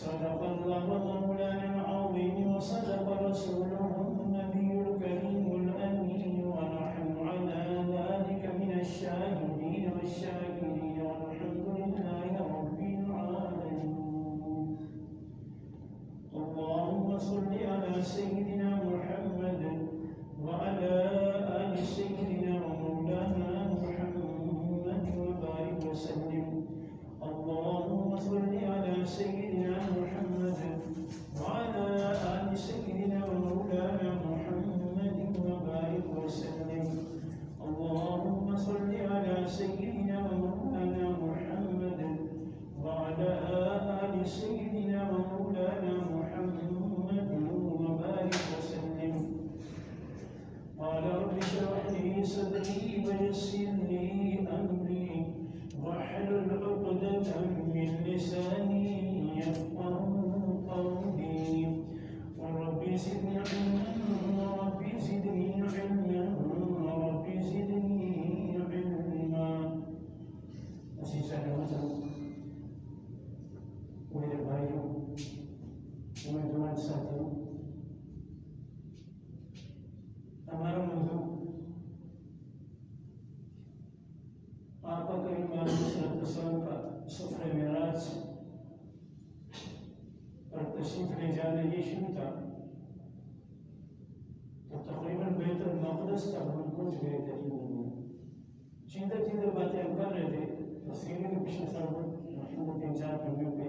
صدق الله مولانا العظيم وصدق رسوله النبي الكريم الأمين ونحن على ذلك من الشاهدين والشاكرين والحمد لله رب العالمين. اللهم صل على سيدنا محمد وعلى آل سيدنا ومولانا محمد وبارك وسلم. اللهم صل على سيدنا محمد وعلى آل سيدنا ومولانا محمد وبارك وسلم. اللهم صل على سيدنا ومولانا محمد وعلى آل سيدنا ومولانا محمد وبارك وسلم. قال رب اشرح لي صدري ويسر لي أمري واحلل عقدة من لساني يفقهوا قولي. ورب زدني علما ورب زدني علما ورب زدني علما. أسيسا لمسا وإلى بايو ومن دون ساتو ہمارا موضوع آقا کریم علیہ السلام کا سفر معراج پر تشریف لے جانا یہ شروع تھا. تو تقریباً بیت المقدس تک ہم پہنچ گئے تقریباً. چیندر باتیں ہم کر رہے تھے. تصویریں کے پچھلے سال محمود 3-4 پڑھنے پہ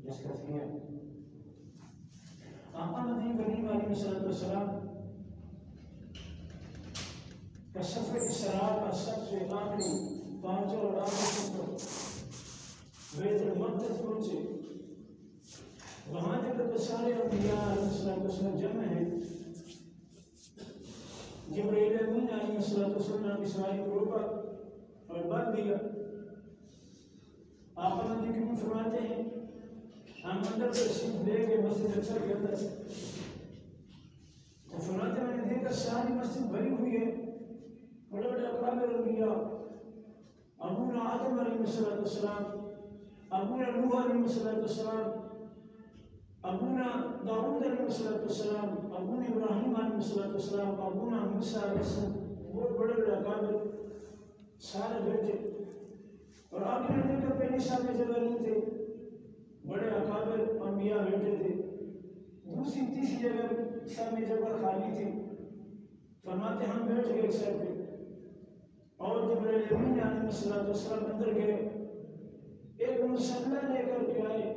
ڈسکس کیا. آقا نبی کریم علیہ السلام کا سفر اسراء کا سب سے آخری پانچوں اور آخری سفر بیت المقدس پہنچے. وہاں جب سارے انبیاء علیہ السلام جمع ہیں. جبرائیل امین علیہ السلام اسماعیل کو روکا اور بات دیا. آقا نبی کریم فرماتے ہیں ہم اندر تشریف لے کے مسجد اقصی کے اندر تو فرماتے میں نے دیکھا ساری مسجد بھری ہوئی ہے. بڑے بڑے اکابر انبیاء ابونا آدم علیہ السلام، ابونا نوح علیہ السلام، ابونا داؤد علیہ السلام، ابونا ابراہیم علیہ السلام، ابونا موسیٰ علیہ السلام. بہت بڑے بڑے اکابر سارے بیٹھے. اور آگے نے دیکھا پہلی سامنے جگہ نہیں تھے. بڑے اکابر انبیاء بیٹھے تھے. دوسری تیسری جگہ سامنے جگہ خالی تھی. فرماتے ہم بیٹھ گئے ایک سائڈ پہ اور جبرائیل امین علیہ السلام اندر گئے. ایک مسلح لے کر کے آئے.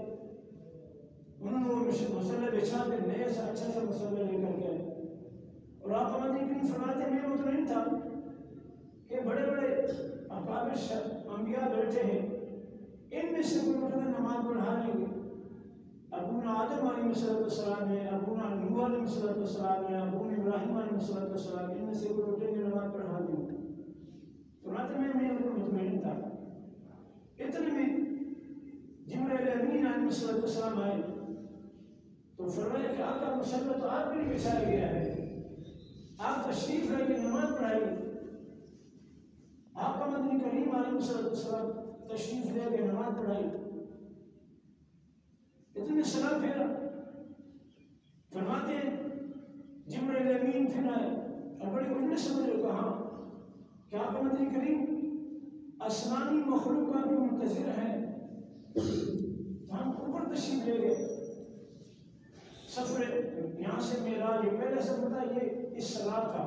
انہوں نے مسلح بچھا کے نئے سا اچھا سا مسلح لے کر کے آئے. اور آقا نبی کریم فرماتے میں مطمئن تھا کہ بڑے بڑے اکابر انبیاء بیٹھے ہیں. ان میں سے کوئی مطلب نماز پڑھا لیں گے. ابونا آدم علیہ السلام ہے، ابونا نوح علیہ السلام ہے، ابونا ابراہیم علیہ السلام. ان میں سے کوئی اٹھیں گے نماز پڑھا دیں گے. فرماتے میں مطمئن تھا. اتنے میں جبرائیل امین علیہ السلام آئے تو فرمایا کہ آقا مسلح تو آپ کے لیے بچھایا گیا ہے، آپ تشریف لے کے نماز پڑھائیے. آقا مدنی کریم علیہ السلام تشریف لے کے نماز پڑھائی. نے سلام پھیرا، فرماتے ہیں جبرائیل امین پھر آئے اور بڑی انہوں نے سمجھ لو کہا کہ آپ نبی کریم آسمانی مخلوق کا بھی منتظر ہے، تو ہم اوپر تشریف لے گئے۔ سفر یہاں سے معراج، پہلے سفر تھا یہ اسراء تھا،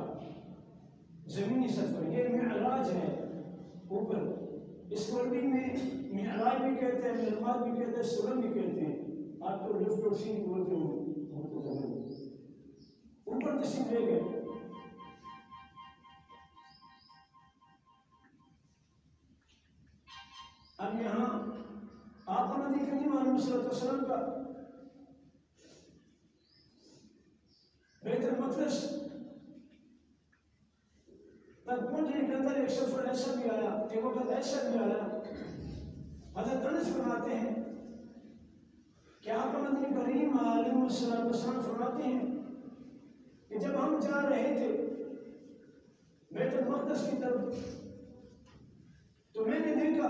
زمینی سفر، یہ معراج ہے اوپر، اس کو عربی میں معراج بھی کہتے ہیں، معراج بھی کہتے ہیں، سرن بھی کہتے ہیں، آپ کو لفٹ اور سین بولتے ہو اوپر تشریف لے گئے۔ اب یہاں آپ نبی کریم علیہ السلام کا بیت المقدس تک پہنچنے کے اندر ایک سفر ایسا بھی آیا، ایک وقت ایسا بھی آیا، حضرت انس فرماتے ہیں کہ آپ نبی کریم علیہ السلام فرماتے ہیں کہ جب ہم جا رہے تھے بیت المقدس کی طرف تو میں نے دیکھا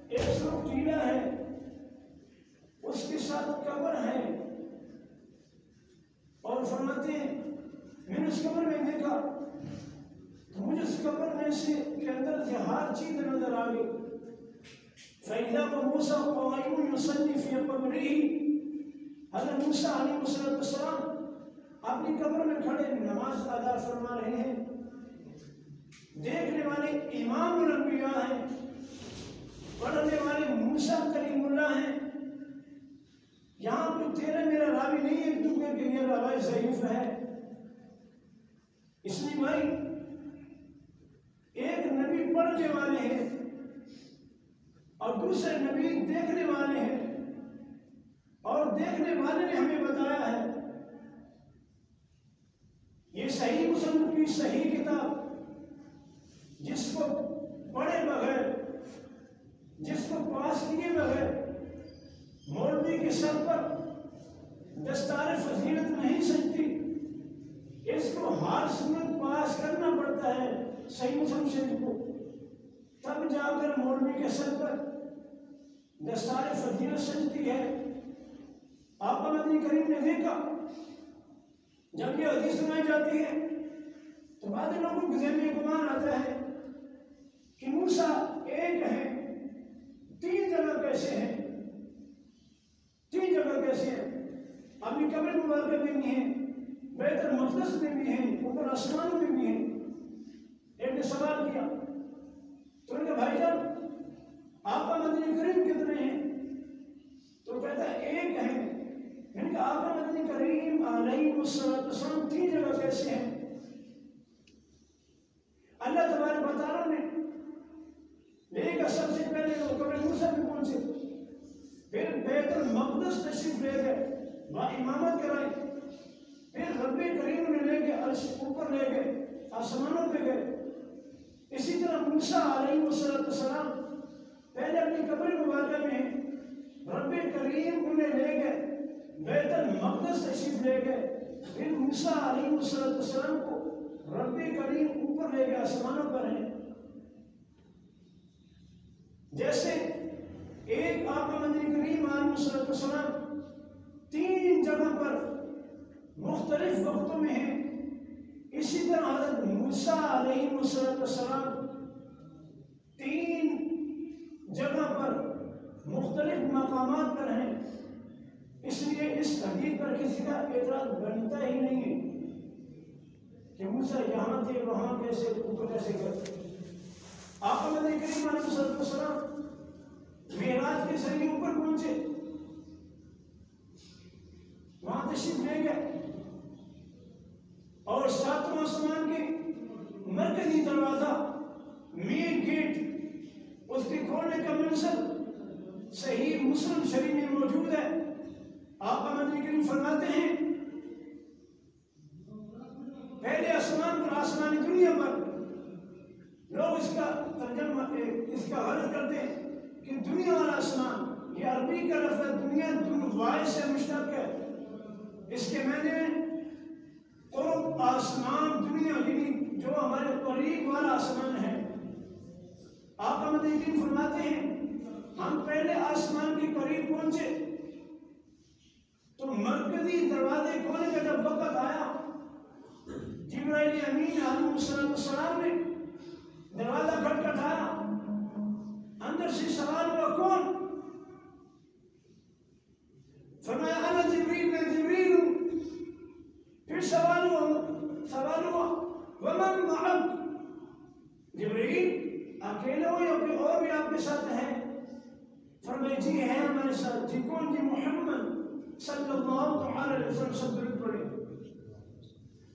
ایک سرخ ٹیلا ہے، اس کے ساتھ قبر ہے، اور فرماتے ہیں میں نے اس قبر میں دیکھا تو مجھے اس قبر میں سے کے اندر سے ہر چیز نظر آ گئی۔ فَإِذَا مُوسَىٰ قَائِمٌ يُصَلِّي فِي قَبْرِهِ، حضرت موسیٰ علیہ السلام اپنی قبر میں کھڑے نماز ادا فرما رہے ہیں، دیکھنے والے امام الانبیاء ہیں، پڑھنے والے موسیٰ کلیم اللہ ہیں۔ یہاں کوئی تیرا میرا راوی نہیں ہے کیونکہ کہ یہ راوی ضعیف ہے، اس لیے بھائی ایک نبی پڑھنے والے ہیں اور دوسرے نبی دیکھنے والے ہیں، اور دیکھنے والے نے ہمیں بتایا ہے یہ صحیح مسلم کی صحیح کتاب جس کو پڑھے بغیر، جس کو پاس کیے بغیر مولوی کے سر پر دستار فضیلت نہیں سجتی، اس کو ہر صورت پاس کرنا پڑتا ہے صحیح مسلم شریف کو، تب جا کر مولوی کے سر پر دستار فضیلت سجتی ہے۔ آپ نبی کریم نے دیکھا جب یہ حدیث سنائی جاتی ہے تو بعض لوگوں کے ذہن میں گمان آتا ہے کہ موسیٰ ایک ہے، تین جگہ کیسے ہیں، تین جگہ کیسے ہیں؟ اپنی قبر مبارکہ میں بھی ہیں، بیت المقدس میں بھی ہیں، اوپر آسمان میں بھی ہیں۔ ایک نے سوال کیا تو انہوں نے کہا بھائی جان آپ کا نبی کریم کتنے ہیں؟ تو کہتا ہے ایک ہے۔ میں نے کہا آپ کا نبی کریم علیہ السلام تین جگہ کیسے ہیں؟ اللہ تبارک و تعالیٰ نے لے کر سب سے پہلے وہ قبر موسیٰ میں پہنچے، پھر بیت المقدس تشریف لے گئے، وہاں امامت کرائی، پھر رب کریم نے لے کے عرش اوپر لے گئے، آسمانوں پہ گئے۔ اسی طرح موسیٰ علیہ السلام پہلے اپنی قبر مبارکہ میں رب کریم انہیں لے گئے، بیت المقدس تشریف لے گئے، پھر موسیٰ علیہ السلام کو رب کریم اوپر لے گئے، آسمانوں پر ہیں۔ جیسے ایک آقا نبی کریم علیہ السلام تین جگہ پر مختلف وقتوں میں ہیں، اسی طرح حضرت موسیٰ علیہ السلام تین جگہ پر مختلف مقامات پر ہیں۔ اس لیے اس حدیث پر کسی کا اعتراض بنتا ہی نہیں ہے کہ موسیٰ یہاں تھے وہاں کیسے اوپر کیسے کرتے۔ آقا نبی کریم علیہ السلام معراج کے ذریعے اوپر پہنچے، وہاں تشریف لے گئے، اور ساتواں آسمان کے مرکزی دروازہ مین گیٹ اس کے کھولنے کا منظر صحیح مسلم شریف میں موجود ہے۔ آقا نبی کریم فرماتے ہیں پہلے آسمان پر، آسمانی دنیا پر، لوگ اس کا ترجمہ اس کا غلط کرتے ہیں کہ دنیا والا آسمان، یہ عربی کا لفظ دنیا دنوائے سے مشتق ہے، اس کے معنی قرب آسمان دنیا، یعنی جو ہمارے قریب والا آسمان ہے۔ آقا نبی کریم فرماتے ہیں ہم پہلے آسمان کے قریب پہنچے، جلدی دروازے کھولنے کا جب وقت آیا، جبرائیل امین علیہ السلام نے دروازہ کھٹکھٹایا، اندر سے سوال ہوا کون؟ فرمایا انا جبریل، میں جبریل ہوں۔ پھر سوال ہوا ومن معک، جبریل اکیلے ہو یا کوئی اور بھی آپ کے ساتھ ہے؟ فرمایا جی ہے ہمارے ساتھ۔ جی کون؟ جی محمد صلی اللہ علیہ وسلم۔ سب درود پڑھے۔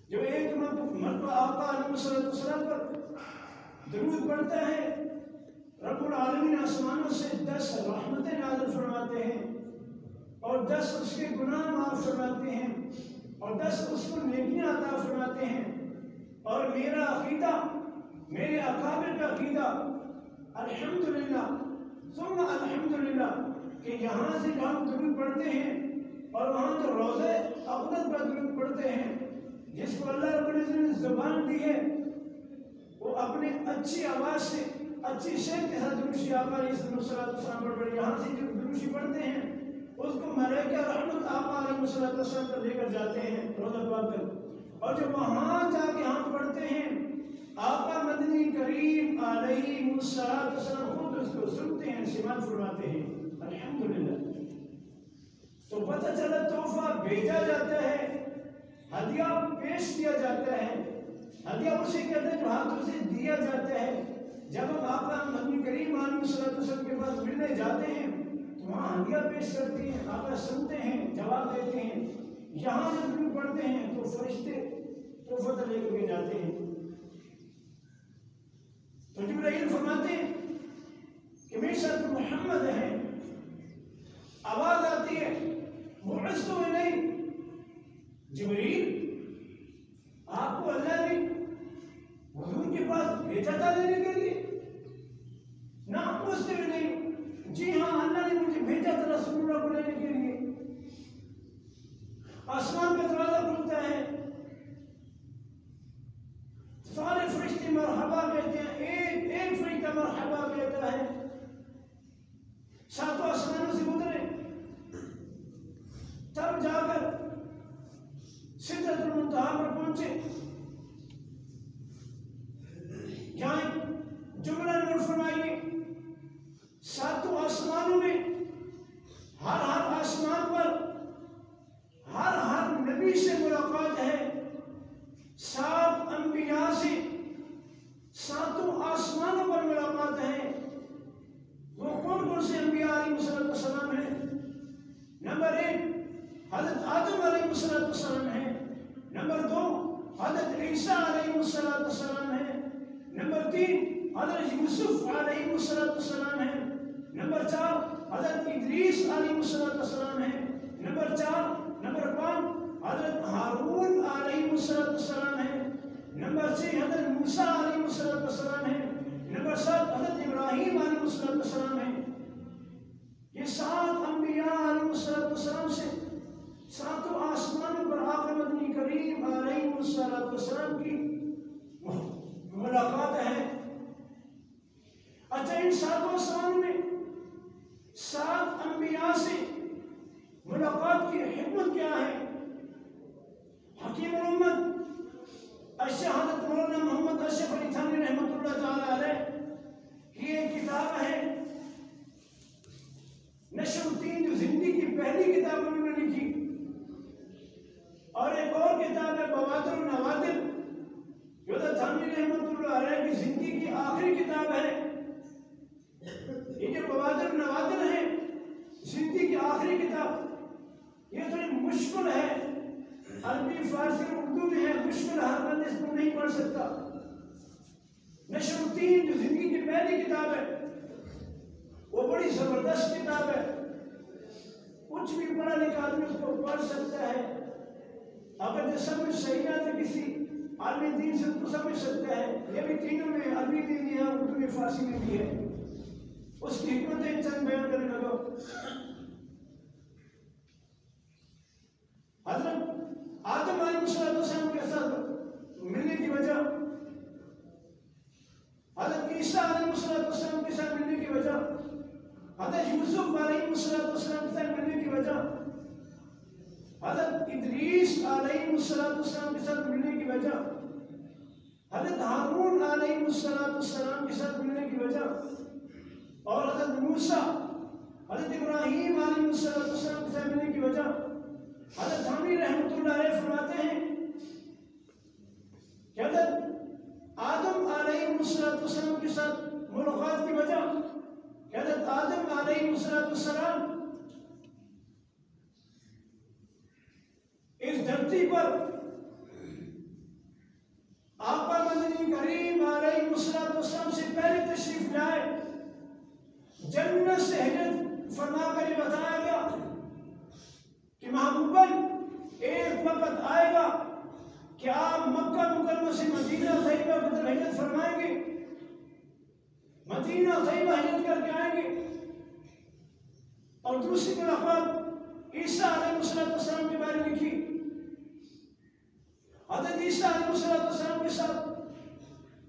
جو ایک مرتبہ آقا علیہ السلام پر درود پڑھتا ہے، رب العالمین آسمانوں سے 10 رحمتیں نازل فرماتے ہیں، اور 10 اس کے گناہ معاف فرماتے ہیں، اور 10 اس کو نیکیاں عطا فرماتے ہیں۔ اور میرا عقیدہ، میرے اکابر کا عقیدہ الحمدللہ ثم الحمدللہ کہ یہاں سے جو ہم درود پڑھتے ہیں اور وہاں جو روضہ اقدس پر درود پڑھتے ہیں، جس کو اللہ رب العزت نے زبان دی ہے، وہ اپنے اچھی آواز سے، اچھی صحت کے ساتھ دروشی آقا علیہ السلام پر پڑھے۔ یہاں سے جو دروشی پڑھتے ہیں اس کو ملائکہ رحمت آقا علیہ السلام پر لے کر جاتے ہیں روضہ پاک پر، اور جو وہاں جا کے ہم پڑھتے ہیں آقا مدنی کریم علیہ السلام خود اس کو سنتے ہیں، سماعت فرماتے ہیں۔ الحمدللہ۔ تو پتہ چلا تحفہ بھیجا جاتا ہے، ہدیہ پیش کیا جاتا ہے۔ ہدیہ اسے کہتے ہیں جو ہاتھوں سے دیا جاتا ہے۔ جب ہم آقا مدنی کریم علیہ السلام کے پاس ملنے جاتے ہیں تو وہاں ہدیہ پیش کرتے ہیں، آقا سنتے ہیں، جواب دیتے ہیں۔ یہاں جب درود پڑھتے ہیں تو فرشتے تحفہ لے کر کے جاتے ہیں۔ تو جبرائیل فرماتے ہیں کہ میرے ساتھ محمد ہے، آواز آتی ہے بعثت الیک، جبریل آپ کو اللہ نے حضور کے پاس بھیجا تھا لینے کے لیے؟ نعم بعثت الیک، جی ہاں اللہ نے مجھے بھیجا تھا رسول اللہ کو لینے کے لیے۔ آسمان کا دروازہ کھلتا ہے، سارے فرشتے مرحبا کہتے ہیں، ایک فرشتہ مرحبا کہتا ہے، ساتوں آسمانوں سے گزرے، تب جا کر سدرۃ المنتہا پر پہنچے۔ یہاں جملہ نوٹ فرمائیے، ساتوں آسمانوں میں ہر آسمان پر ہر نبی سے ملاقات ہے، 7 انبیاء سے ساتوں آسمانوں پر ملاقات ہے۔ وہ کون سے انبیاء علیہ السلام ہیں؟ نمبر 1 حضرت آدم علیہ السلام ہے، نمبر 2 حضرت عیسیٰ علیہ السلام ہے، نمبر 3 حضرت یوسف علیہ السلام ہے، نمبر 4 حضرت ادریس علیہ السلام ہے، نمبر 5 حضرت ہارون علیہ السلام ہے، نمبر 6 حضرت موسیٰ علیہ السلام ہے، نمبر 7 حضرت ابراہیم علیہ السلام ہے۔ یہ 7 انبیاء علیہ السلام سے ساتوں آسمانوں پر آقا مدنی کریم علیہ السلام کی ملاقات ہے۔ اچھا، ان 7 آسمانوں میں 7 انبیاء سے ملاقات کی حکمت کیا ہے؟ حکیم الامت حضرت مولانا محمد اشرف علی تھانوی رحمۃ اللہ تعالی علیہ کی ایک کتاب ہے نشر الدین، جو زندگی کی پہلی کتاب انہوں نے لکھی، اور ایک اور کتاب ہے بوادر النوادر، جو حضرت تھانوی رحمۃ اللہ علیہ کی زندگی کی آخری کتاب ہے۔ یہ جو بوادر النوادر ہے، زندگی کی آخری کتاب، یہ تھوڑی مشکل ہے، عربی فارسی اردو میں ہے، مشکل ہر بندہ اس کو نہیں پڑھ سکتا۔ نشر الدین جو زندگی کی پہلی کتاب ہے، وہ بڑی زبردست کتاب ہے، کچھ بھی پڑھا لکھا آدمی اس کو پڑھ سکتا ہے۔ اگر جو سمجھ صحیح آتا کسی عالمی دین سے تو سمجھ سکتا ہے۔ یہ بھی تینوں میں، عربی میں بھی ہے، اردو میں، فارسی میں بھی ہے۔ اس کی حکمتیں چند بیان کرنے لگا۔ حضرت آدم علیہ السلام کے ساتھ ملنے کی وجہ، حضرت عیسیٰ علیہ السلام کے ساتھ ملنے کی وجہ، حضرت یوسف علیہ السلام کے ساتھ ملنے کی وجہ، حضرت ادریس علیہ السلام کے ساتھ ملنے کی وجہ، حضرت ہارون علیہ السلام کے ساتھ ملنے کی وجہ، اور حضرت موسیٰ، حضرت ابراہیم علیہ السلام کے ساتھ ملنے کی وجہ، حضرت حامی رحمۃ اللہ علیہ فرماتے ہیں کہ حضرت آدم علیہ السلام کے ساتھ ملاقات کی وجہ کہ حضرت آدم علیہ السلام اس دھرتی پر آقا مدنی کریم علیہ السلام سے پہلے تشریف لائے، جنت سے ہجرت فرما کر یہ بتایا گیا کہ محبوباً ایک وقت آئے گا کہ آپ مکہ مکرمہ سے مدینہ طیبہ کی طرف ہجرت فرمائیں گے، مدینہ طیبہ ہجرت کر کے آئیں گے، اور دوسری ملاقات عیسیٰ علیہ السلام کے بارے میں کی۔ حضرت عیسیٰ علیہ السلام کے ساتھ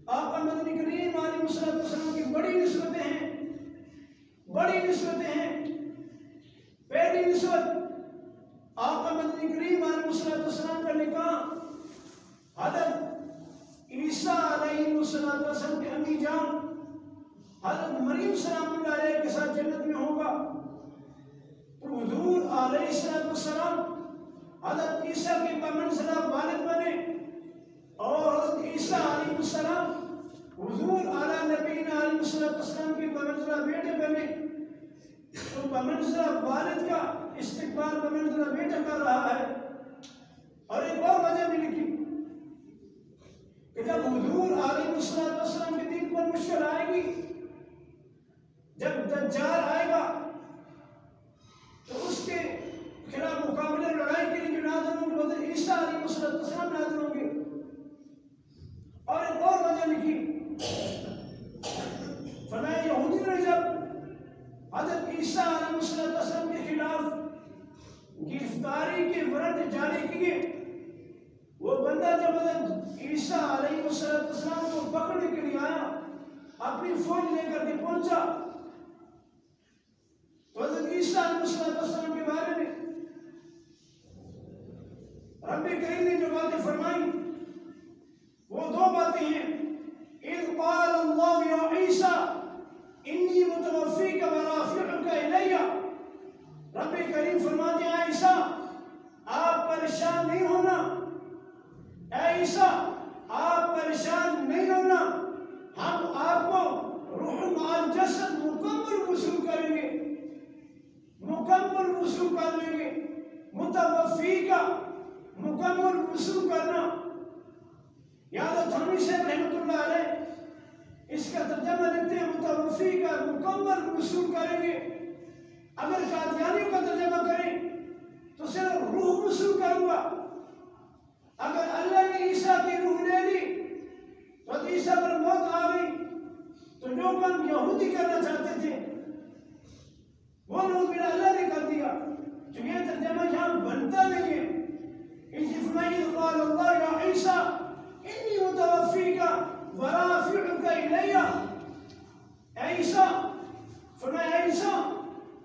آقا مدنی کریم علیہ السلام کی بڑی نسبتیں ہیں، بڑی نسبتیں ہیں۔ پہلی نسبت آقا مدنی کریم علیہ السلام کا نکاح حضرت عیسیٰ علیہ السلام کے امی جان حضرت مریم سلام اللہ علیہ کے ساتھ جنت میں ہوگا۔ حضور علیہ السلام حضرت عیسیٰ کے بمنزلہ والد بنے، اور حضرت عیسیٰ علیہ السلام حضور اعلیٰ نبینا علیہ السلام کے بمنزلہ بیٹے بنے۔ تو بمنزلہ والد کا استقبال بمنزلہ بیٹا کر رہا ہے۔ اور ایک اور وجہ بھی لکھی کہ جب حضور علیہ السلام کے دین پر مشکل آئے گی، جب دجال آئے گا تو اس کے خلاف مقابلے لڑائی کے لیے جو نازل ہوں گے حضرت عیسیٰ علیہ السلام نازل ہوں گے۔ اور ایک اور وجہ لکھی، فرمایا یہودی نے جب حضرت عیسیٰ علیہ السلام کے خلاف گرفتاری کے وارنٹ جاری کیے، وہ بندہ جب حضرت عیسیٰ علیہ السلام کو پکڑنے کے لیے آیا، اپنی فوج لے کر کے پہنچا، تو حضرت عیسیٰ علیہ السلام کے بارے میں رب کریم نے جو باتیں فرمائی وہ دو باتیں ہیں۔ اذ قال اللہ یا عیسیٰ انی متوفیک ورافعک الی، رب کریم فرماتے ہیں عیسیٰ آپ پریشان نہیں ہونا، اے عیسیٰ آپ پریشان نہیں ہونا، ہم آپ کو روح مع الجسد مکمل وصول کریں گے، مکمل وصول کر لیں گے۔ متوفی کا مکمل وصول کرنا، یاد تھامی سے رحمۃ اللہ علیہ اس کا ترجمہ لکھتے ہیں متوفی کا مکمل وصول کریں گے۔ اگر قادیانیوں کا ترجمہ کریں تو صرف روح وصول کروں گا۔ اگر اللہ نے عیسیٰ کی روح لے لی تو عیسیٰ پر موت آ گئی، تو جو کام یہودی کرنا چاہتے تھے وہ نعوذ باللہ اللہ نے کر دیا۔ جو یہ ترجمہ یہاں بنتا نہیں ہے، اسی فرمائی قال اللہ یا عیسیٰ انی متوفیک ورافعک الی، اے عیسیٰ فرمایا اے عیسیٰ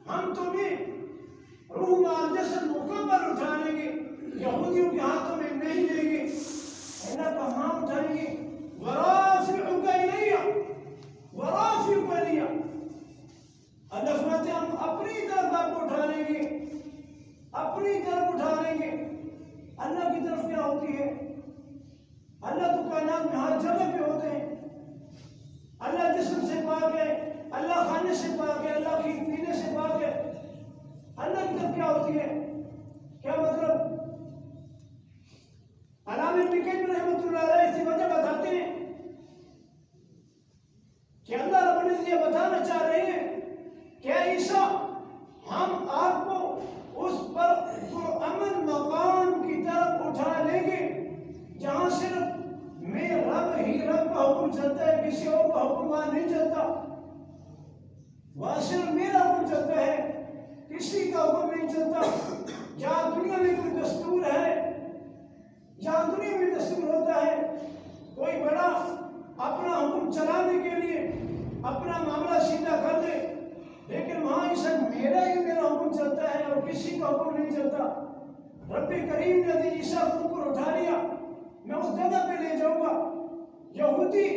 ہم تمہیں روح مع الجسد مکمل اٹھا لیں گے، یہودیوں کے ہاتھوں میں نہیں لیں گے، اللہ کا ہم اٹھائیں گے۔ ورافعک الی، ورافعک الی، اللہ فرماتے ہیں ہم اپنی طرف آپ کو اٹھا لیں گے، اپنی طرف اٹھا لیں گے۔ اللہ کی طرف کیا ہوتی ہے؟ اللہ تو کائنات میں ہر جگہ پہ ہوتے ہیں، اللہ جسم سے پاک ہے، اللہ کھانے سے پاک ہے، اللہ کی پینے سے پاک ہے۔ اللہ کی طرف کیا ہوتی ہے؟ کیا مطلب؟ علامہ ابن قیم رحمۃ اللہ علیہ اس کی وجہ بتاتے ہیں کہ اللہ رب العزت یہ بتانا چاہ رہے ہیں کہ اے عیسیٰ ہم آپ کو اس پر امن مقام کی طرف اٹھا لیں گے جہاں صرف میں رب ہی رب کا حکم چلتا ہے، کسی اور کا حکم وہاں نہیں چلتا، وہاں صرف میرا حکم چلتا ہے، کسی کا حکم نہیں چلتا۔ جہاں دنیا میں کوئی دستور ہے، جہاں دنیا میں دستور ہوتا ہے، کوئی بڑا اپنا حکم چلانے کے لیے اپنا معاملہ سیدھا کر دے، لیکن وہاں اس میرا ہی میرا حکم چلتا ہے اور کسی کا حکم نہیں چلتا۔ رب کریم نے حضرت عیسیٰ کو اوپر اٹھا لیا، میں اس جگہ پہ لے جاؤں گا۔ یہودی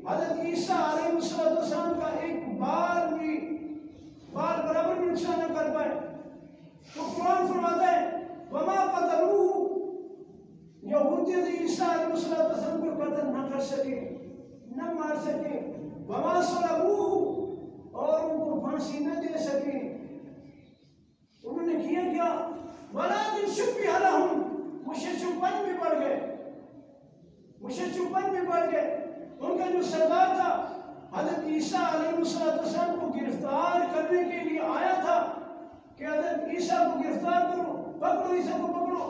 حضرت عیسیٰ علیہ السلام کا ایک بال برابر بھی نقصان نہ کر پائے، تو قرآن فرماتا ہے وَمَا قَتَلُوهُ، یہودی حضرت عیسیٰ علیہ السلام کو قتل نہ کر سکے، نہ مار سکے، وَمَا صَلَبُوهُ، اور ان کو پھانسی نہ دے سکے۔ انہوں نے کیا کیا؟ وَلَٰكِن شُبِّهَ لَهُمْ، مشرکین میں پڑ گئے، مشرکین میں پڑ گئے۔ ان کا جو سردار تھا حضرت عیسیٰ علیہ السلام کو گرفتار کرنے کے لیے آیا تھا کہ حضرت عیسیٰ کو گرفتار کرو، پکڑو عیسیٰ کو پکڑو۔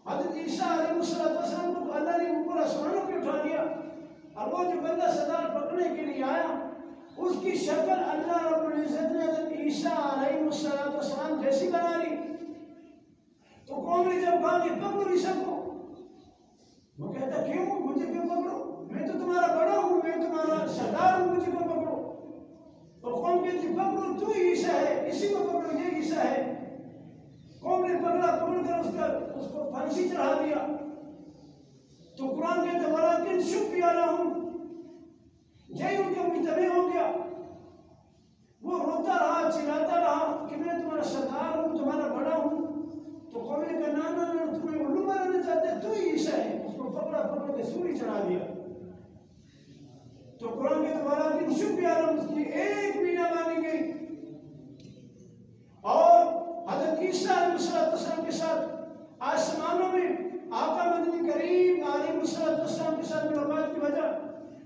حضرت عیسیٰ علیہ السلام کو اللہ نے اوپر آسمانوں پہ اٹھا دیا، اور وہ جو بندہ سردار پکڑنے کے لیے آیا اس کی شکل اللہ رب العزت نے حضرت عیسیٰ علیہ السلام جیسی بنا لی۔ تو قوم نے جب کہا کہ پکڑو عیسیٰ کو، وہ کہتا کیوں، مجھے کیوں پکڑو، میں تو تمہارا بڑا ہوں، میں تمہارا سردار ہوں، مجھے کیوں پکڑو؟ تو قوم کہتی پکڑو، تو عیسیٰ ہے، اسی کو پکڑو، یہ عیسیٰ ہے۔ قوم نے پکڑا، پکڑ کر اس کو پھانسی چڑھا دیا۔ تو قرآن کہتا ہے وَلَٰكِن شُبِّهَ لَهُمْ، یہی ان کا مجتمع ہو گیا۔ وہ روتا رہا، چلاتا رہا کہ میں تمہارا سردار ہوں، تمہارا بڑا ہوں۔ تو قوم نے کہا نہ تمہیں الو بنانا چاہتے، تو ہی عیسیٰ ہے۔ اس کو پکڑ کے سولی چڑھا دیا۔ تو قرآن کے دوبارہ وَلَٰكِن شُبِّهَ لَهُمْ، اس کی ایک بھی نہ مانی گئی۔ اور حضرت عیسیٰ علیہ السلام کے ساتھ آسمانوں میں آقا مدنی کریم علیہ السلام کے ساتھ ملاقات کی وجہ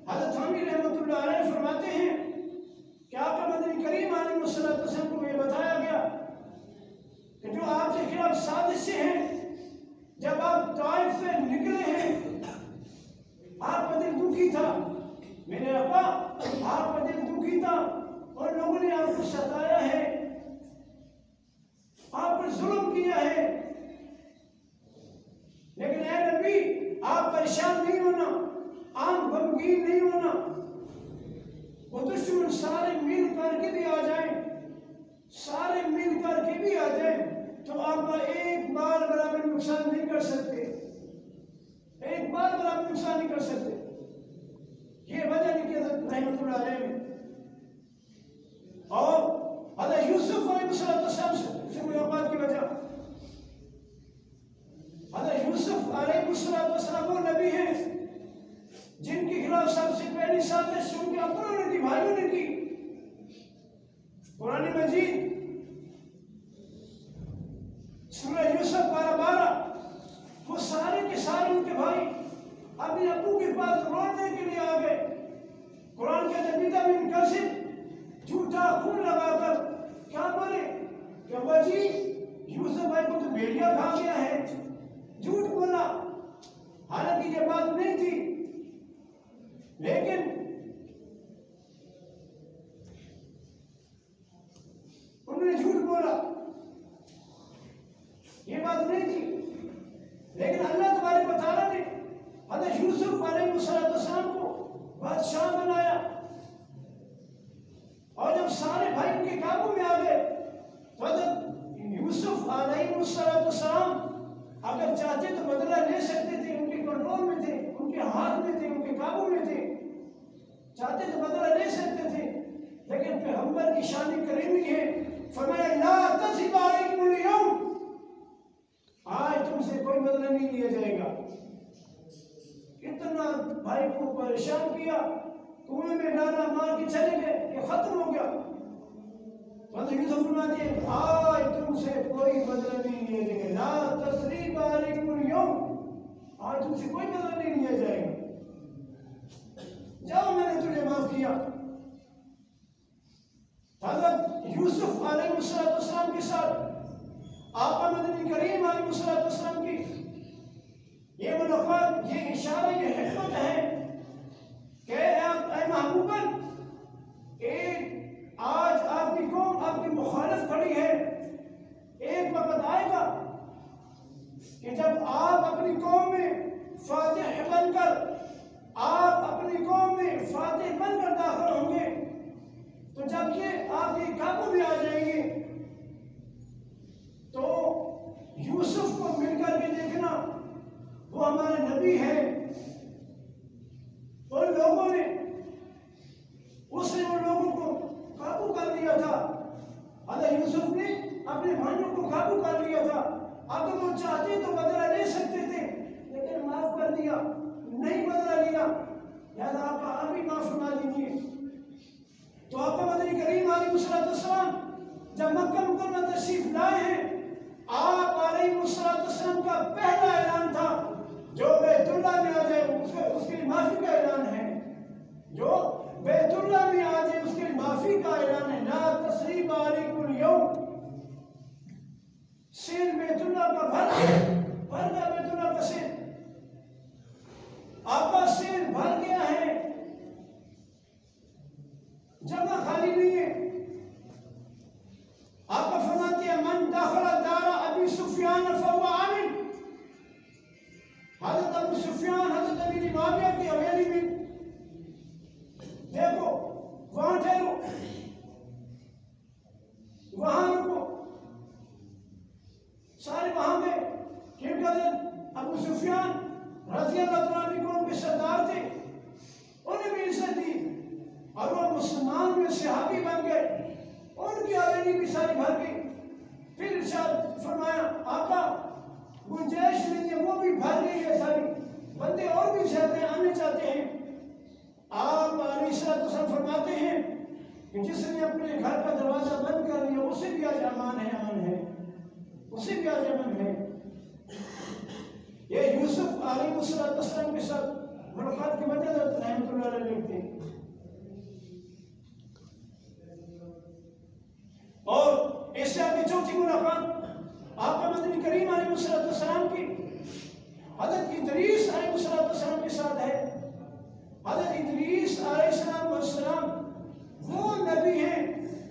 حضرت حامی رحمۃ اللہ علیہ فرماتے ہیں کہ آقا مدنی کریم علیہ السلام کو یہ بتایا گیا کہ جو آپ کے خلاف سازشیں ہیں، جب آپ طائف سے نکلے ہیں آپ کا دل دکھی تھا، میرے آقا آپ کا دل دکھی تھا، اور لوگوں نے آپ کو ستایا ہے، آپ پر ظلم کیا ہے، لیکن اے نبی آپ پریشان نہیں ہونا، آپ غمگین نہیں ہونا۔ وہ دشمن سارے مل کر کے بھی آ جائیں، سارے مل کر کے بھی آ جائیں تو آپ کا ایک بار برابر نقصان نہیں کر سکتے، ایک بار برابر نقصان نہیں کر سکتے۔ یہ وجہ لکھی حضرت رحمۃ اللہ علیہ میں۔ اور حضرت یوسف علیہ السلام سے ملاقات کی وجہ، حضرت یوسف علیہ السلام وہ نبی ہیں جن کے خلاف سب سے پہلی سازش ان کے اپنوں نے کی، بھائیوں نے کی۔ قرآن مجید سورہ یوسف 12 وہ سارے کے سارے ان کے بھائی اپنے ابو کے پاس رونے کے لیے آ گئے۔ قرآن کے نبیتا بن کاسب جھوٹا خون لگا کر کیا بولے کہ ابا جی یوسف بھائی کو تو بھیڑیا کھا گیا ہے، جھوٹ بولا، حالانکہ یہ بات نہیں تھی، لیکن انہوں نے جھوٹ بولا، یہ بات نہیں تھی، لیکن اللہ تبارک و تعالیٰ نے حضرت یوسف علیہ السلام کو بادشاہ بنایا، اور جب سارے بھائی ان کے قابو میں آ گئے تو حضرت یوسف علیہ السلام اگر چاہتے تو بدلہ لے سکتے تھے، ان کے کنٹرول میں تھے، ان کے ہاتھ میں تھے، ان کے قابو میں تھے، چاہتے تو بدلہ لے سکتے تھے، لیکن پیغمبر کی شان کریمی ہے، فرمایا لا تثریب علیکم اليوم، آج تم سے کوئی بدلہ نہیں لیا جائے گا۔ اتنا بھائی کو پریشان کیا، کنویں میں ڈالا، مار کے چلے گئے، یہ ختم ہو گیا۔ حضرت یوسف فرماتے ہیں آج تم سے کوئی بدلہ نہیں لیا جائے گا، لا تثریب علیکم اليوم، آج تم سے کوئی بدلہ نہیں لیا جائے گا، جاؤ میں نے تجھے معاف کیا۔ حضرت یوسف علیہ السلام کے ساتھ آقا مدنی کریم علیہ السلام کی یہ ملاقات، یہ اشارہ، یہ حکمت ہے کہ اے محبوباً، ایک آج آپ کی قوم آپ کی مخالف کھڑی ہے، ایک وقت آئے گا کہ جب آپ اپنی قوم میں فاتح بن کر، آپ اپنی قوم میں فاتح بن کر داخل ہوں گے، تو جب یہ آپ کے قابو میں آ جائیں گے تو یوسف کو مل کر کے دیکھنا، وہ ہمارے نبی ہے، ان لوگوں نے اس نے ان لوگوں کو قابو کر لیا تھا، حضرت یوسف نے اپنے بھائیوں کو قابو کر لیا تھا۔ اگر وہ چاہتے تو بدلہ لے سکتے تھے، لیکن معاف کر دیا، نہیں بدلہ لیا، لہذا آپ ابھی معاف فرما دیجیے۔ تو آقا مدنی کریم علیہ السلام جب مکہ مکرمہ تشریف لائے ہیں، آپ علیہ السلام کا پہلا اعلان تھا جو بیت اللہ میں آ جائے اس کے معافی کا اعلان ہے، جو بیت اللہ میں آ جائے اس کے معافی کا اعلان ہے۔ لا تثریب علیکم اليوم، سیل بیت اللہ کا بھر گیا، بیت اللہ کا سیل، آقا سیل بھر گیا ہے، جگہ خالی نہیں ہے۔ آقا فرماتے ہیں من دخل دار ابی سفیان فهو آمن۔ حضرت ابو سفیان حضرت امیر معاویہ کی حویلی میں دیکھو، وہاں ٹھہرو، وہاں رکو، سارے وہاں گئے، کیونکہ حضرت ابو سفیان رضی اللہ تعالیٰ عنہ کو ان کے سردار تھے، انہیں بھی عزت دی اور وہ مسلمان میں صحابی بن گئے، ان کی حویلی بھی ساری بھر گئی۔ پھر ارشاد فرمایا آقا گنجائش نہیں ہے، وہ بھی بھر گئی ہے ساری، بندے اور بھی چاہتے آنے چاہتے ہیں۔ آپ علیہ السلام فرماتے ہیں کہ جس نے اپنے گھر کا دروازہ بند کر لیا اسے بھی آج امان ہے، امن ہے، اسے بھی آج امن ہے۔ یہ یوسف علیہ السلام کے ساتھ ملاقات کی وجہ رحمۃ اللہ علیہ لکھتے ہیں۔ اور اس سے آگے چوتھی ملاقات آقا مدنی کریم علیہ السلام کی حضرت ادریس علیہ السلام کے ساتھ ہے۔ حضرت ادریس علیہ السلام وہ نبی ہیں،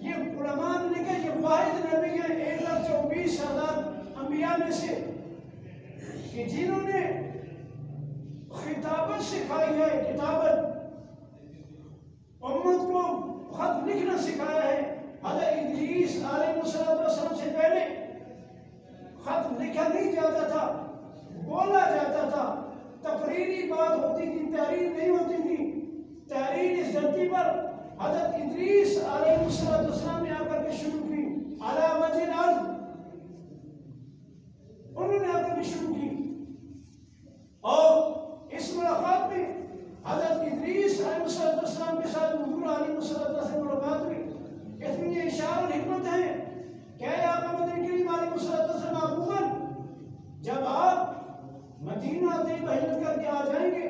یہ علماء نے لکھا یہ واحد نبی ہیں 1,24,000 انبیاء میں سے کہ جنہوں نے خطابت سکھائی ہے، کتابت، امت کو خط لکھنا سکھایا ہے۔ حضرت ادریس علیہ السلام سے پہلے خط لکھا نہیں جاتا تھا، بولا جاتا تھا، تقریری بات ہوتی تھی، تحریر نہیں ہوتی تھی۔ تحریر اس دھرتی پر حضرت ادریس علیہ السلام نے آ کر کے شروع کی، علی وجہ الارض، انہوں نے آ کر کے شروع کی۔ اور اس ملاقات میں حضرت ادریس علیہ السلام کے ساتھ حضور علیہ السلام سے ملاقات ہوئی۔ اس میں یہ اشارہ حکمت ہے کہ اے آقا مدنی کریم علیہ السلام عموماً جب آپ مدینہ طیبہ ہجرت کر کے آ جائیں گے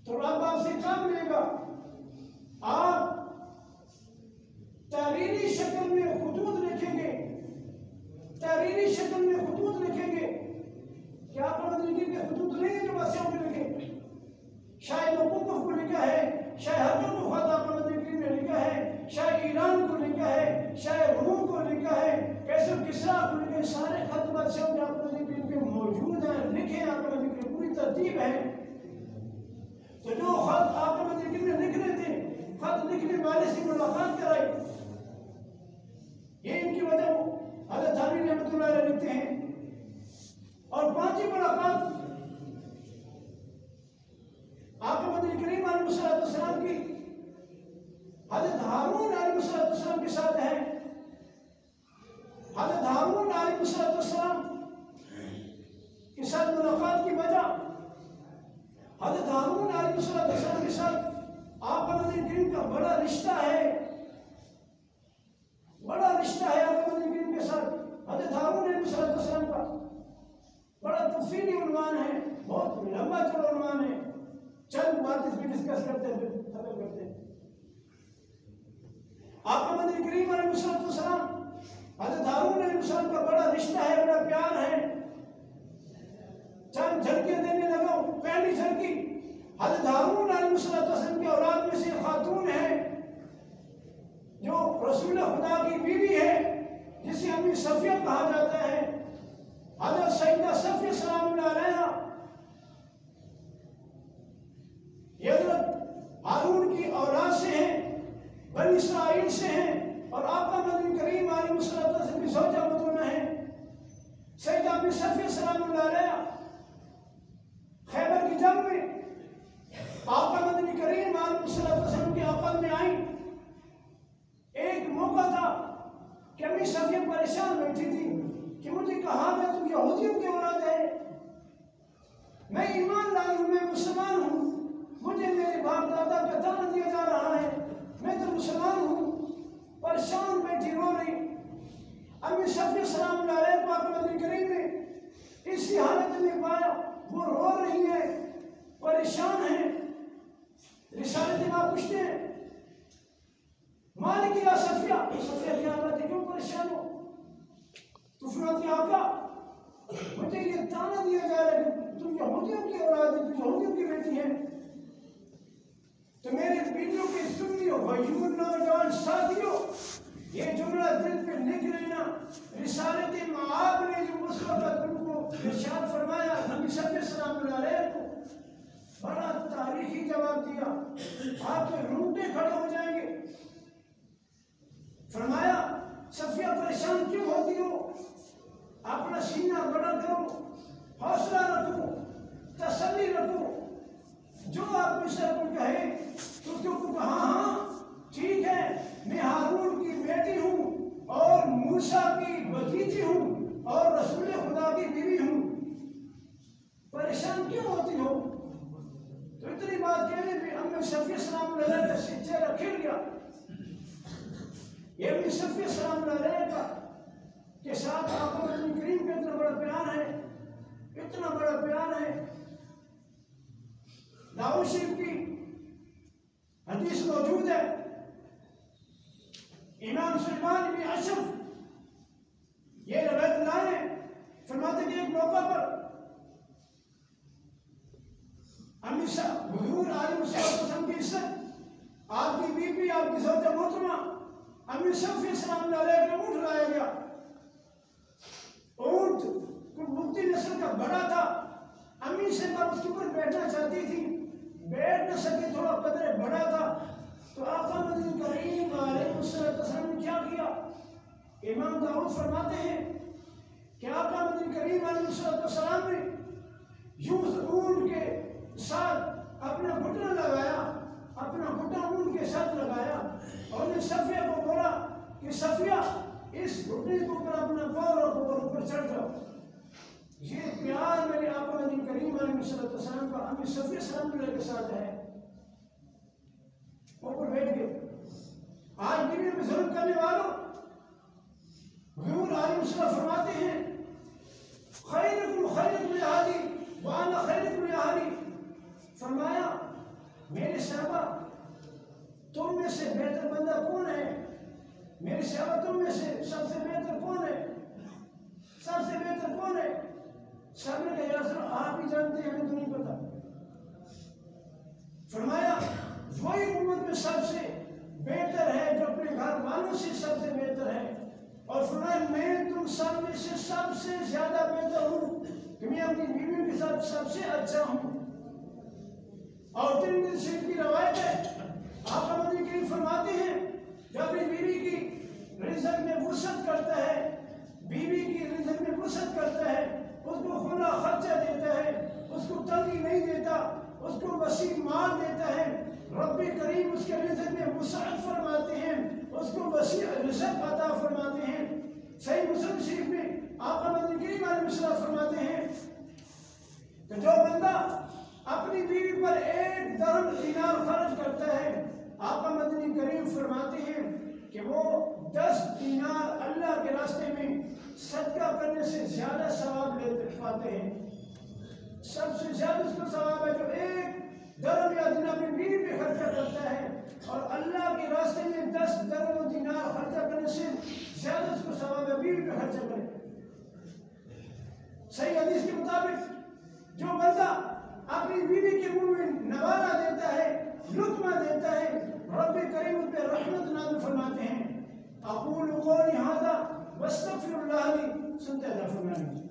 تو رب آپ سے کام لے گا، آپ تحریری شکل میں خطوط لکھیں گے، تحریری شکل میں خطوط لکھیں گے کہ آقا مدنی کریم کے خطوط نہیں ہیں جو وسیعوں میں لکھے، شاید موقوف کو لکھا ہے، شاید حضرت مفاد آقا مدنی کریم نے لکھا ہے، شاید ایران کو لکھا ہے، شاید روم کو لکھا ہے، کیسر کسرا کو لکھا ہے، سارے خط بادشاہوں کے آقا مدنی کریم کے موجود ہیں، لکھے ہیں، آقا مدنی کریم پوری ترتیب ہے۔ تو جو خط آقا مدنی کریم نے لکھنے تھے، خط لکھنے والے سے ملاقات کرائی، یہ ان کی وجہ حضرت تھانوی رحمۃ اللہ علیہ لکھتے ہیں۔ اور پانچویں ملاقات آقا مدنی کریم علیہ السلام کی حضرت ہارون علیہ السلام کے ساتھ ہے۔ حضرت ہارون علیہ السلام کے ساتھ ملاقات کی وجہ، حضرت ہارون علیہ السلام کے ساتھ آقا مدنی کریم کا بڑا رشتہ ہے، بڑا رشتہ ہے آقا مدنی کریم کے ساتھ۔ حضرت ہارون علیہ السلام کا بڑا تفصیلی عنوان ہے، بہت لمبا چوڑا عنوان ہے، چند بات اس میں ڈسکس کرتے ہیں، ختم کرتے ہیں۔ آقا مدنی کریم علیہ السلام حضرت ہارون علیہ السلام کا بڑا رشتہ ہے، بڑا پیار ہے۔ چند جھلکیاں دینے لگا۔ پہلی جھلکی حضرت ہارون علیہ السلام کی اولاد میں سے خاتون ہے جو رسول خدا کی بیوی ہے، جسے امی صفیہ کہا جاتا ہے، حضرت سیدہ صفیہ سلام اللہ علیہا۔ یہ حضرت ہارون کی اولاد سے ہیں، بنی اسرائیل سے ہیں، اور آقا مدنی کریم علیہ السلام سے بھی زوجہ متونہ ہیں۔ سیدہ امی صفیہ سلام اللہ علیہ خیبر کی جنگ میں آقا مدنی کریم علیہ السلام کے عقل میں آئیں. ایک موقع تھا کہ امی صفیہ پریشان بیٹھی تھی کہ مجھے کہا میں تم یہودیوں کی اولاد ہے، میں ایمان لائی ہوں، میں مسلمان ہوں، مجھے میرے باپ دادا کا طعنہ دیا جا رہا ہے، میں تو مسلمان ہوں. پریشان بیٹھی رو رہی. امی صفیہ سلام اللہ علیہ کو آقا مدنی کریم نے اسی حالت میں پایا، وہ رو رہی ہے، پریشان ہیں. رسالت امام پوچھتے ہیں مالک یا صفیہ، صفیہ کیا بات ہے، کیوں پریشان ہو؟ تو فرماتی آقا مجھے یہ طعنہ دیا جا رہا ہے کہ تم یہودیوں کی اولاد ہے، تم یہودیوں کی بیٹی ہے. تو میرے بیٹیوں کے سنیو بھائیوں نوجوان ساتھیوں، یہ جملہ دل پہ لکھ لینا. رسالت معاب نے جو اس وقت ان کو ارشاد فرمایا نبی صلی اللہ علیہ کو بڑا تاریخی جواب دیا، آپ کے رونگٹے کھڑے ہو جائیں گے. فرمایا صفیہ پریشان کیوں ہوتی ہو؟ اپنا سینہ بڑا کرو، حوصلہ رکھو، تسلی رکھو. جو آپ مصر کو کہے تو اس کو کہا ہاں ٹھیک ہے، میں ہارون کی بیٹی ہوں اور موسیٰ کی بھتیجی ہوں اور رسول خدا کی بیوی ہوں. پریشان کیوں ہوتی ہو؟ تو اتنی بات کہنے بھی امی صفیہ سلام اللہ علیہ کا چہرہ کھل گیا. یہ امی صفیہ سلام اللہ علیہ کا کے ساتھ آقا مدنی کریم کا اتنا بڑا پیار ہے، اتنا بڑا پیار ہے. داؤد شریف کی حدیث موجود ہے، امام سلیمان بن اشرف یہ روایت لائے، فرماتے کہ ایک موقع پر امی حضور علیہ السلام کی عزت، آپ کی بیوی، آپ کی زوجہ محترمہ امی صفیہ سلام اللہ علیہ کا اونٹ لایا گیا. اونٹ کوئی مفتی نسل کا بڑا تھا. امی سے بات اس کے اوپر بیٹھنا چاہتی تھی، بیٹھ نہ سکے، تھوڑا قدرے بڑا تھا. تو آقا مدنی کریم علیہ السلام نے کیا کیا؟ امام داؤد فرماتے ہیں کہ آقا مدنی کریم علیہ السلام نے یوں اونٹ کے ساتھ اپنا گھٹنا لگایا، اپنا گھٹنا اونٹ کے ساتھ لگایا اور نے صفیہ کو بولا کہ صفیہ اس گھٹنے کے اوپر اپنا پاؤں رکھو اور اوپر چڑھ جاؤ. یہ پیار میرے آقا مدنی کریم علیہ السلام کا امی صفیہ سلام اللہ کے ساتھ ہے. اوپر بیٹھ گئے. آج بیوی میں ظلم کرنے والوں حضور علیہ السلام فرماتے ہیں خیرکم خیرکم لأہلی وانا خیرکم لأہلی. فرمایا میرے صحابہ تم میں سے بہتر بندہ کون ہے؟ میرے صحابہ تم میں سے سب سے بہتر کون ہے؟ سب سے بہتر کون ہے؟ سب نے کہا یا رسول اللہ آپ ہی جانتے ہیں، ہمیں تو نہیں پتا. فرمایا وہی امت میں سب سے بہتر ہے جو اپنے گھر والوں سے سب سے بہتر ہے. اور فرمایا میں تم سب میں سے سب سے زیادہ بہتر ہوں کہ میں اپنی بیوی کے ساتھ سب سے اچھا ہوں. اور ترمذی شریف کی روایت ہے، آقا مدنی کریم فرماتے ہیں جو اپنی بیوی کی رزق میں وسعت کرتا ہے، بیوی کی رزق میں وسعت کرتا ہے، اس کو کھلا خرچہ دیتا ہے، اس کو تنگی نہیں دیتا، اس کو وسیع مال دیتا ہے، رب کریم اس کے رزق میں وسعت فرماتے ہیں، اس کو وسیع رزق عطا فرماتے ہیں. صحیح مسلم شریف میں آقا مدنی کریم علیہ السلام فرماتے ہیں کہ جو بندہ اپنی بیوی پر 1 درہم دینار خرچ کرتا ہے، آقا مدنی کریم فرماتے ہیں کہ وہ 10 دینار اللہ کے راستے میں صدقہ کرنے سے زیادہ ثواب لے پاتے ہیں. سب سے زیادہ اس کو ثواب ہے جو 1 درہم یا دینار اپنی بیوی پہ خرچہ کرتا ہے، اور اللہ کے راستے میں 10 درہم و دینار خرچہ کرنے سے زیادہ اس کو ثواب ہے بیوی پہ خرچہ کرے. صحیح حدیث کے مطابق جو بندہ اپنی بیوی کے منہ میں نوارا دیتا ہے، لقمہ دیتا ہے، رب کریم اس پہ رحمت نازل فرماتے ہیں. اقول قولی ھذا واستغفر اللہ لی، سنتے اللہ فرمائیں.